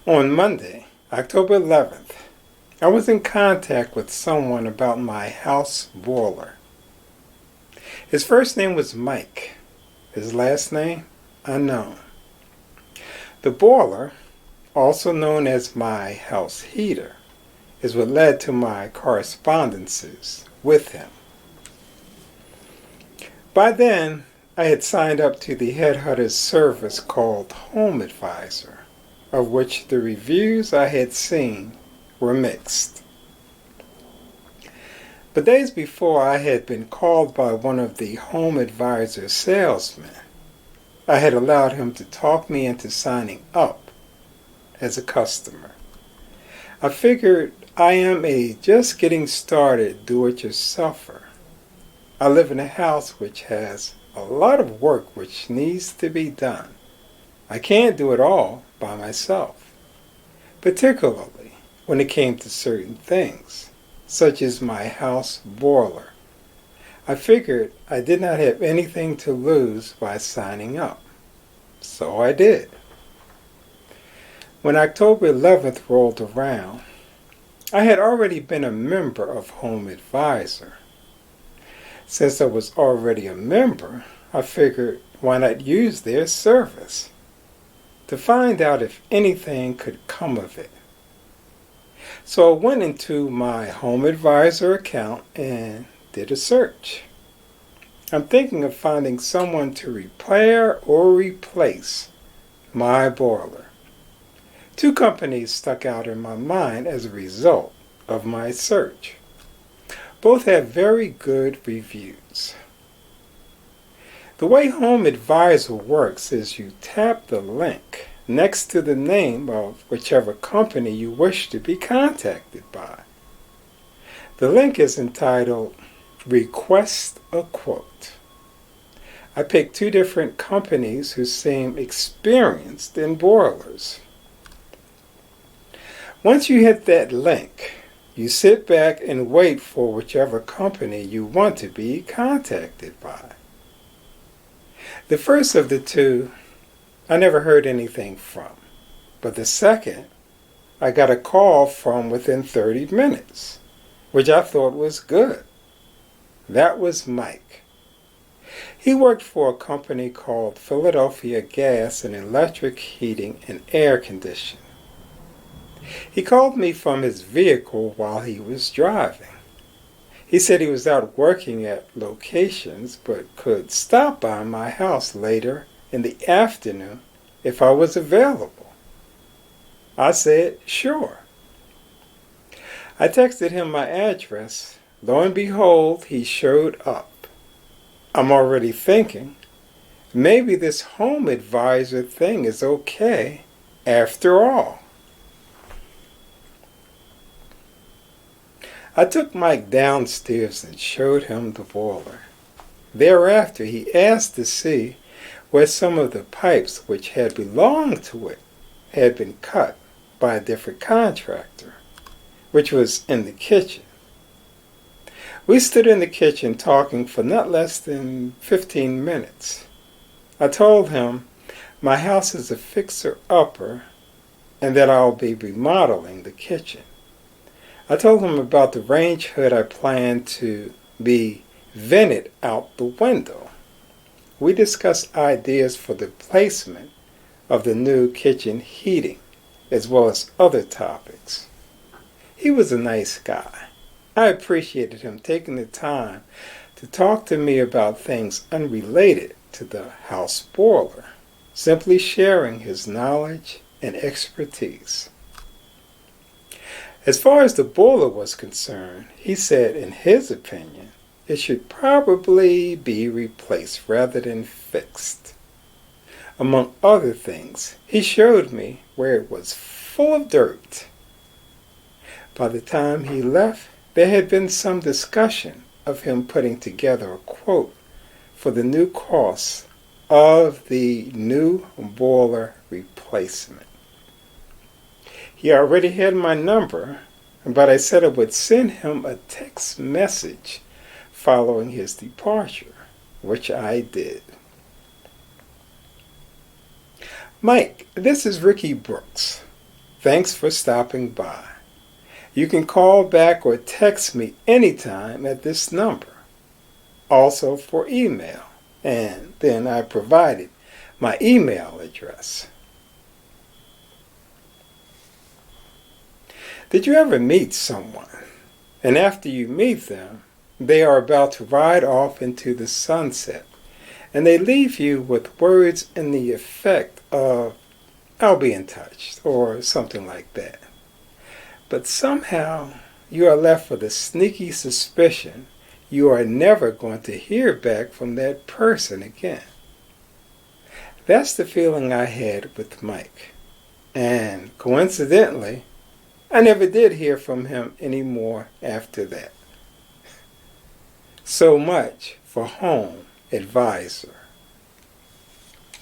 On Monday, October 11th, I was in contact with someone about my house boiler. His first name was Mike. His last name, unknown. The boiler, also known as my house heater, is what led to my correspondences with him. By then, I had signed up to the headhunter's service called HomeAdvisor, of which the reviews I had seen were mixed. But days before, I had been called by one of the HomeAdvisor salesmen. I had allowed him to talk me into signing up as a customer. I figured I am a just getting started do-it-yourselfer. I live in a house which has a lot of work which needs to be done. I can't do it all by myself, particularly when it came to certain things, such as my house boiler. I figured I did not have anything to lose by signing up, so I did. When October 11th rolled around, I had already been a member of HomeAdvisor. Since I was already a member, I figured why not use their service to find out if anything could come of it. So I went into my HomeAdvisor account and did a search. I'm thinking of finding someone to repair or replace my boiler. Two companies stuck out in my mind as a result of my search. Both have very good reviews. The way HomeAdvisor works is you tap the link next to the name of whichever company you wish to be contacted by. The link is entitled Request a Quote. I picked two different companies who seem experienced in boilers. Once you hit that link, you sit back and wait for whichever company you want to be contacted by. The first of the two, I never heard anything from, but the second, I got a call from within 30 minutes, which I thought was good. That was Mike. He worked for a company called Philadelphia Gas and Electric Heating and Air Conditioning. He called me from his vehicle while he was driving. He said he was out working at locations but could stop by my house later in the afternoon if I was available. I said, sure. I texted him my address. Lo and behold, he showed up. I'm already thinking, maybe this HomeAdvisor thing is okay after all. I took Mike downstairs and showed him the boiler. Thereafter, he asked to see where some of the pipes which had belonged to it had been cut by a different contractor, which was in the kitchen. We stood in the kitchen talking for not less than 15 minutes. I told him my house is a fixer-upper and that I'll be remodeling the kitchen. I told him about the range hood I planned to be vented out the window. We discussed ideas for the placement of the new kitchen heating, as well as other topics. He was a nice guy. I appreciated him taking the time to talk to me about things unrelated to the house boiler, simply sharing his knowledge and expertise. As far as the boiler was concerned, he said in his opinion, it should probably be replaced rather than fixed. Among other things, he showed me where it was full of dirt. By the time he left, there had been some discussion of him putting together a quote for the new cost of the new boiler replacement. He already had my number, but I said I would send him a text message following his departure, which I did. Mike, this is Ricky Brooks. Thanks for stopping by. You can call back or text me anytime at this number. Also for email. And then I provided my email address. Did you ever meet someone, and after you meet them, they are about to ride off into the sunset, and they leave you with words in the effect of, "I'll be in touch," or something like that. But somehow you are left with a sneaky suspicion you are never going to hear back from that person again. That's the feeling I had with Mike. And coincidentally, I never did hear from him anymore after that. So much for HomeAdvisor.